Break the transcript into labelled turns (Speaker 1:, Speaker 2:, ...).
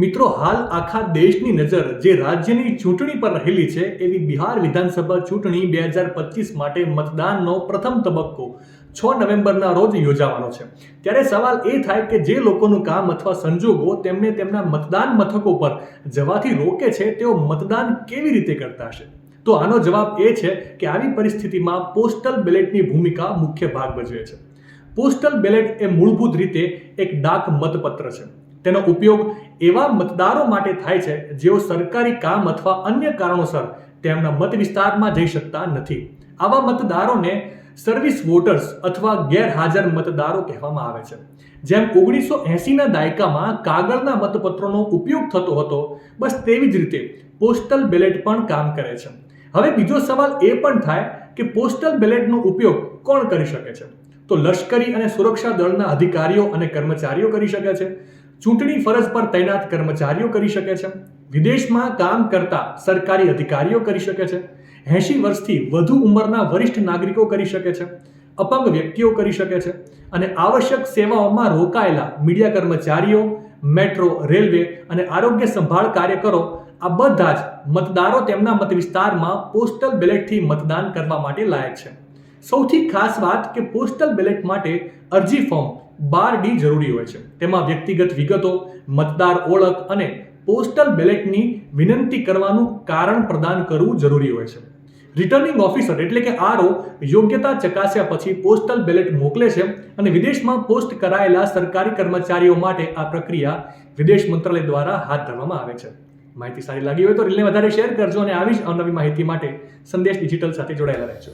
Speaker 1: મિત્રો, હાલ આખા દેશની નજર જે રાજ્યની ચૂંટણી પર રહેલી છે એવી બિહાર વિધાનસભા ચૂંટણી 2025 માટે મતદાનનો પ્રથમ તબક્કો 6 નવેમ્બરના રોજ યોજાવાનો છે। ત્યારે સવાલ એ થાય કે જે લોકોનું કામ અથવા સંજોગો તેમને તેમના મતદાન મથકો પર જવાથી રોકે છે તેઓ મતદાન કેવી રીતે કરતા હશે? તો આનો જવાબ એ છે કે આવી પરિસ્થિતિમાં પોસ્ટલ બેલેટની ભૂમિકા મુખ્ય ભાગ ભજવે છે। પોસ્ટલ બેલેટ એ મૂળભૂત રીતે એક ડાક મતપત્ર છે। તેનો ઉપયોગ એવા મતદારો માટે થાય છે જેઓ સરકારી કામ અથવા અન્ય કારણોસર તેમના મત વિસ્તારમાં જઈ શકતા નથી। આવા મતદારોને સર્વિસ વોટર્સ અથવા ગેરહાજર મતદારો કહેવામાં આવે છે। જેમ 1980ના દાયકામાં કાગળના મતપત્રોનો ઉપયોગ થતો હતો, બસ તેવી જ રીતે પોસ્ટલ બેલેટ પણ કામ કરે છે। હવે બીજો સવાલ એ પણ થાય કે પોસ્ટલ બેલેટનો ઉપયોગ કોણ કરી શકે છે? તો લશ્કરી અને સુરક્ષા દળના અધિકારીઓ અને કર્મચારીઓ કરી શકે છે। ચૂંટણી ફરજ પર તૈનાત કર્મચારીઓ કરી શકે છે। વિદેશમાં કામ કરતા સરકારી અધિકારીઓ કરી શકે છે। 80 વર્ષથી વધુ ઉંમરના વરિષ્ઠ નાગરિકો કરી શકે છે। અપંગ વ્યક્તિઓ કરી શકે છે અને આવશ્યક સેવાઓમાં રોકાયેલા મીડિયા કર્મચારીઓ, મેટ્રો, રેલવે અને આરોગ્ય સંભાળ કાર્યકરો આ બધા જ મતદારો તેમના મત વિસ્તારમાં પોસ્ટલ બેલેટથી મતદાન કરવા માટે લાયક છે। સૌથી ખાસ વાત કે પોસ્ટલ બેલેટ માટે અરજી ફોર્મ 12D જરૂરી હોય છે। તેમાં વ્યક્તિગત વિગતો, મતદાર ઓળખ અને પોસ્ટલ બેલેટની વિનંતી કરવાનું કારણ પ્રદાન કરવું જરૂરી હોય છે। રિટર્નિંગ ઓફિસર એટલે કે RO યોગ્યતા ચકાસ્યા પછી પોસ્ટલ બેલેટ મોકલે છે અને વિદેશમાં પોસ્ટ કરાયેલા સરકારી કર્મચારીઓ માટે આ પ્રક્રિયા વિદેશ મંત્રાલય દ્વારા હાથ ધરવામાં આવે છે। માહિતી સારી લાગી હોય તો રીલને વધારે શેર કરજો અને આવી જ અવનવી માહિતી માટે સંદેશ ડિજિટલ સાથે જોડાયેલા રહેજો।